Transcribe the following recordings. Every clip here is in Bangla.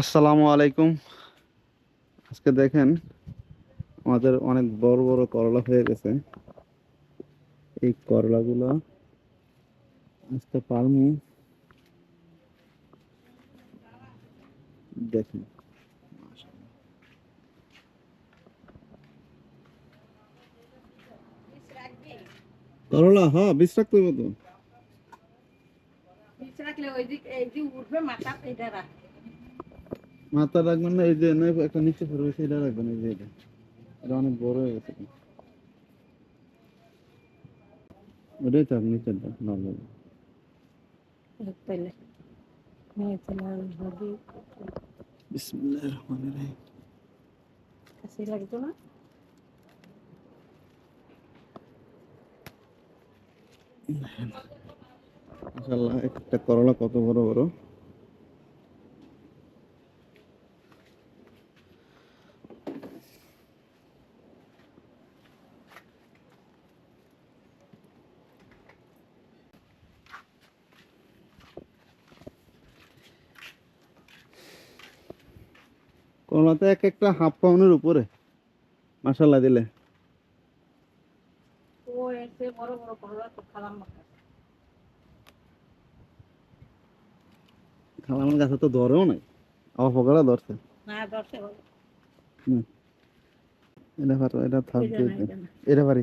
আসসালামু আলাইকুম। আজকে দেখেন আমাদের অনেক বড় বড় করলা হয়ে গেছে। এই করলাগুলো আজকে পারমু। দেখেন করলা, হ্যাঁ বীজ রাখতে হবে তো। মাথা রাখবেন না, এই যে না একটা নিচে পড়বে সেটা রাখবেন। এই যে এটা এটা অনেক বড় হয়ে গেছে। ওটাই থাক, নিচেরটা নর্মাল। বিসমিল্লাহির রহমানির রহিম। মাশাআল্লাহ, একটা করলা কত বড় বড়। করলাতে এক একটা হাফ পাউন্ডের উপরে মাশাআল্লাহ দিলে। খালামের গাছে তো ধরেও নাই, অল্প করে ধরছে। হুম, এটা পারো, এটা থাকবে। এটা পারি।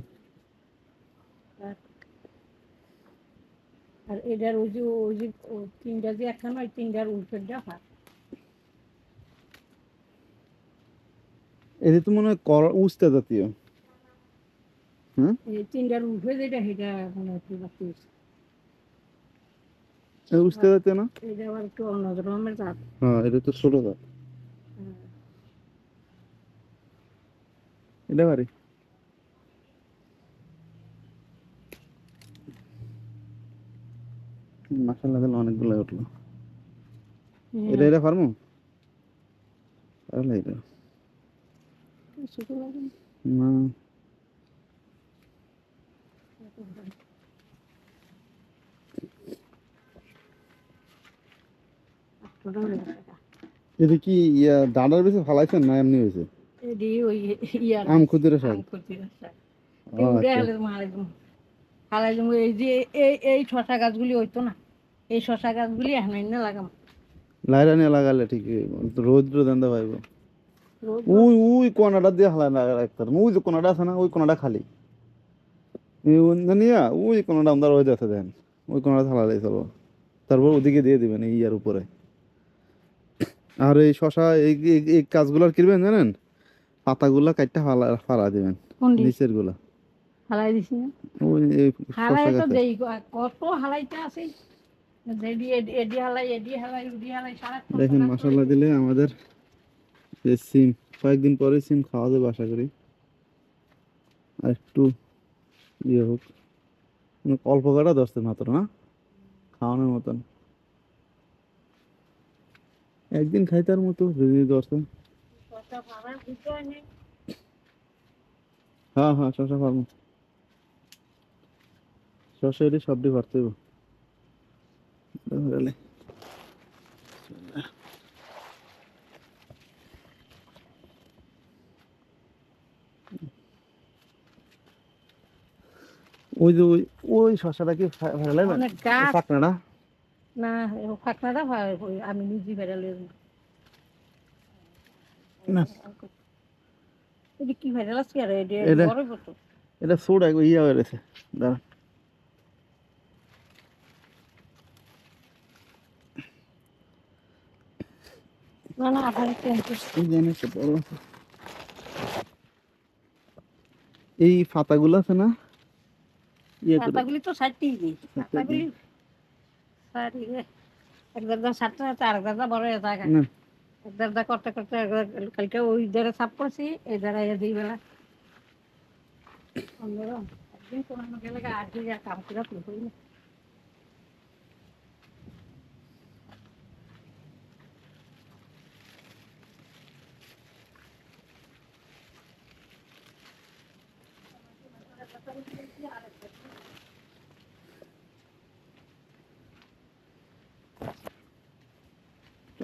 এটা তো মনে হয় উস্তা জাতীয়। হুম, উস্তা জাতীয় না? হ্যাঁ, এটা তো ছোট জাত। এটা পারি। মাশাআল্লাহ, তাহলে অনেকগুলো উঠলো। এটা এটা পারবো? পারলে এটা না। এটা কি ডাঁটার বেশি ফালাইছেন না এমনি হয়েছে? আম খুচরো শাক। ও আচ্ছা। লাইরা নিয়ে লাগালে ঠিক রোদ রোদ আনতে পাইব। ওই ওই কোনাটা দিয়ে হালা লাগা রাখতে হবে। ওই যে কোনাটা আছে না, ওই কোনাটা খালি। এই নিয়া ওই কোনাটা আমরা রোদ আছে দেন, ওই কোনাটা হালালেই চলবো। তারপর ওদিকে দিয়ে দিবেন এই ইয়ার উপরে। আর এই শশা এই এই এই কাজগুলো কিনবেন জানেন? পাতাগুলা কাটটা ফালা ফালা দিবেন, নিচের গুলা। ওই এই শশা গাছে দেখেন মাশাআল্লাহ দিলে আমাদের যে সিম, কয়েকদিন পরে সিম খাওয়া যাবে আশা করি। আর একটু ইয়ে হোক, অল্প কটা ধরছে মাত্র না, খাওয়ানোর মতন। একদিন খাইতার মতো যদি ধরছে। হ্যাঁ হ্যাঁ, শশা ফার্ম। শশা এটি সবটি ভরতে হইব। ধরালে ওই যে ওই ওই শশাটা কি ফেলে পাকনাটা? না, এটা এটা ছোট এক ইয়া হয়ে গেছে। দাঁড়ান, এই যে অনেকটা বড় আছে। এই পাতাগুলো আছে না, ইয়ে করে না।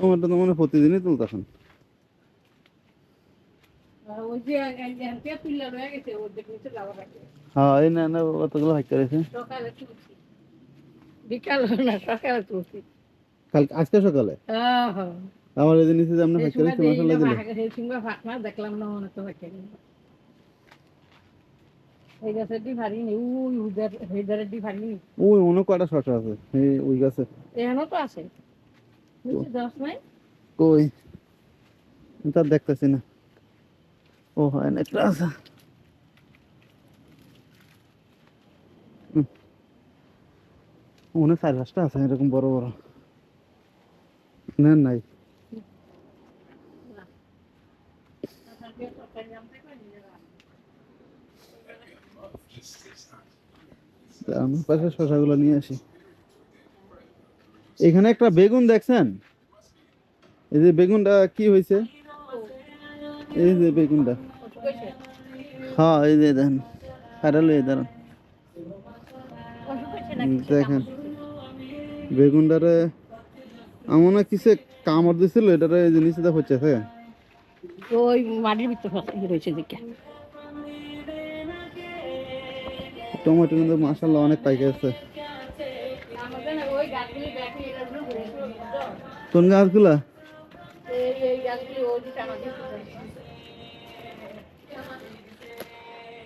টমেটো তো মানে প্রতিদিনই তুলতেছেন। হ্যাঁ এই না না কতগুলো ভাগ করেছে বিকাল না সকালে তুলছি। কাল আজকে সকালে আমার এই জিনিস যে আমরা ভাগ করেছি মাশাআল্লাহ দিলে দেখলাম না মনে তো এই গাছের ডি ভারী নেই ওই হেদারের ডি ভারী নেই ওই অনেক কয়টা শশা আছে এই ওই গাছে এখনো তো আছে নিচে দশ নাই কই তা দেখতেছি না। ও হয় না একটা আছে মনে 4-5টা আছে এরকম বড় বড় না নাই আমি পাশে শশাগুলো নিয়ে আসি। এখানে একটা বেগুন দেখছেন এই যে বেগুনটা কি হয়েছে এই যে বেগুনটা হ্যাঁ এই যে দেখেন খারাপ এই দাঁড়ান দেখেন বেগুনটারে এমন কিছু কামড় দিছিল এটারে এই জিনিসটা হচ্ছে ওই মাটির ভিতর রয়েছে দিকে টমেটো কিন্তু মাশাআল্লাহ অনেক পাইকে আছে। কোন গাছগুলা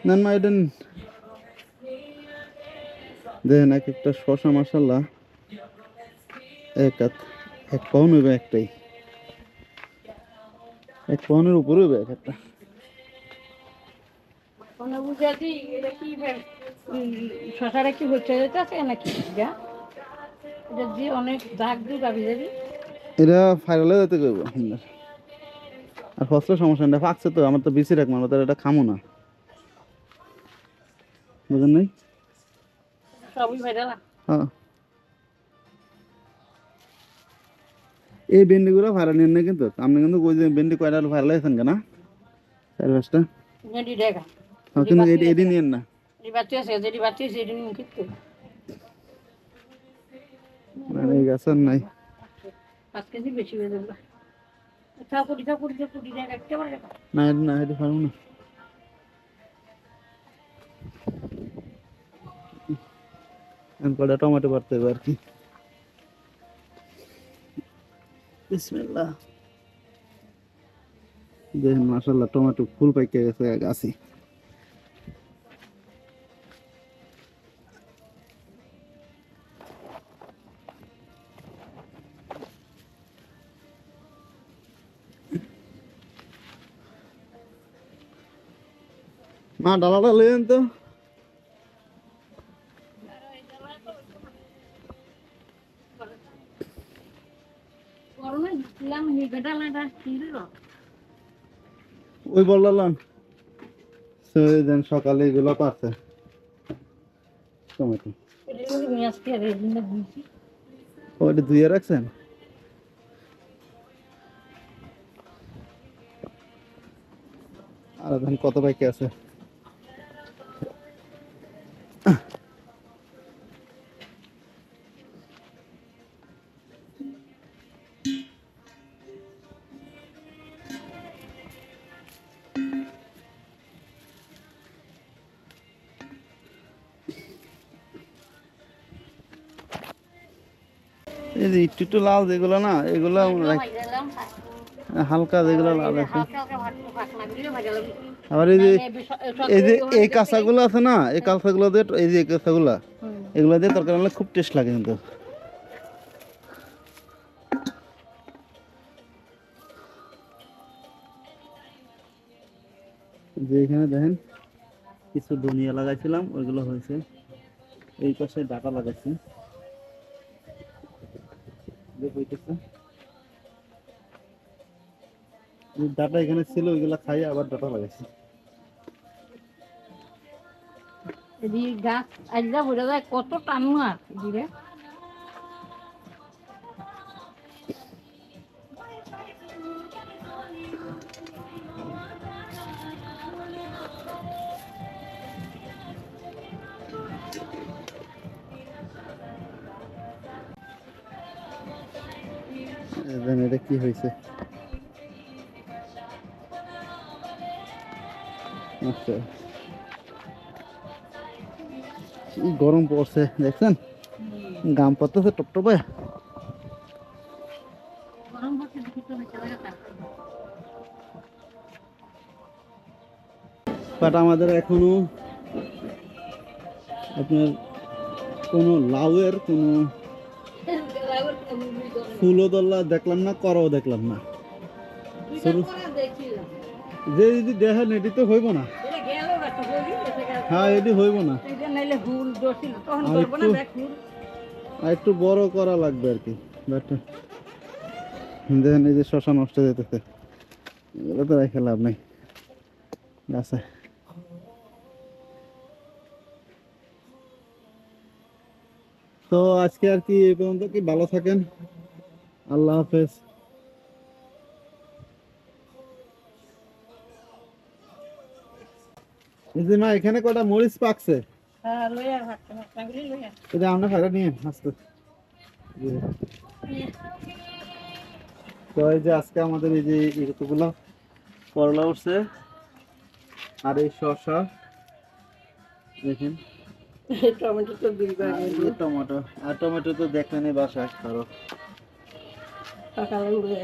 নেন মা এটা দেখেন এক একটা শশা মাশাআল্লাহ এক পাউন্ড হইবে একটাই এক পাউন্ডের উপরে হইবে এক একটা শশাটা কি হচ্ছে নাকি এটা যে অনেক দাগ দিয়ে পাবি যাবি এটা ফাইনালে যেতে করবো আর ফসলের সমস্যা নেই ফাঁকছে তো আমার তো বেশি রাখবো আমরা তো এটা খামো না বুঝেন নাই সবই ভাইরাল হ্যাঁ এই ভেন্ডিগুলো ভাড়া নেন না কিন্তু আপনি কিন্তু ওই যে ভেন্ডি কয়টা ভাড়া লাগছেন কেনা 4-5টা ভেন্ডি দেখা কিন্তু এটি নিয়েন না বাচ্চা আছে যেটি বাচ্চা আছে এটি নিয়ে কিন্তু মানে এই গাছ আর নাই 5 কেজি বেশি হয়ে যাবে আচ্ছা পুরি দেখা একেবারে না না এটি পারবো না আমি কটা টমেটো পারতে হবে আর কি বিসমিল্লাহ দেখেন মাশাআল্লাহ টমেটো ফুল পাইকে গেছে গাছে মা ডালাটা লেন তো ওই বললাম দেন সকালে এগুলো পাচ্ছে টমেটো ওটা ধুয়ে রাখছেন আর ধান কত বাকি আছে এই যে একটু লাল যেগুলো না এগুলো হালকা যেগুলো লাল আছে আবার এই যে এই কাঁচাগুলো আছে না এই কাঁচাগুলো দিয়ে এই যে কাঁচাগুলা এগুলো দিয়ে তরকারি হলে খুব টেস্ট লাগে কিন্তু যে এখানে দেখেন কিছু ধনিয়া লাগাইছিলাম ওইগুলো হয়েছে এই পাশে ডাটা লাগাইছি ডাটা এখানে ছিল ওইগুলা খাই আবার ডাটা লাগাইছি গাছ আজরা বোঝা যায় কত টানু আর দিলে এটা কি হয়েছে। আচ্ছা, কি গরম পড়ছে দেখছেন, গাম পড়তেছে টপটপে। গরম হচ্ছে দুপুর হচ্ছে লাগাতার। বাট আমাদের এখনো আপনার কোনো লাউয়ের কোনো ফুলও দল্লা দেখলাম না, করও দেখলাম না। শুরু দেখছিলাম যে যদি দেখেন এটি তো হইব না। এটা গেল একটা বলি এসে গেল। হ্যাঁ, এটি হইব না, এটা নাইলে হুল দছিল তখন আর করবো না একটু দেখ হুল। আর একটু বড় করা লাগবে আর কি। বাট দেখেন এই যে শশা নষ্ট হয়ে যেতেছে, এগুলো তো রেখে লাভ নেই গাছে। তো আজকে আর কি এই পর্যন্ত, কি ভালো থাকেন, আল্লাহ হাফেজ। এই যে মা, এখানে কটা মরিচ পাকছে, হ্যাঁ লইয়া ভাগতে ভাগলি লইয়া। এটা আমরা খাইলে নিয়ে আসতে। তো এই যে আজকে আমাদের এই যে এগুলো করলা উঠছে, আর এই শসা দেখেন, টমেটো তো দুই আর এই যে টমেটো, আর টমেটো তো দেখলেনই বাসায় কারো। সকালে উড়ে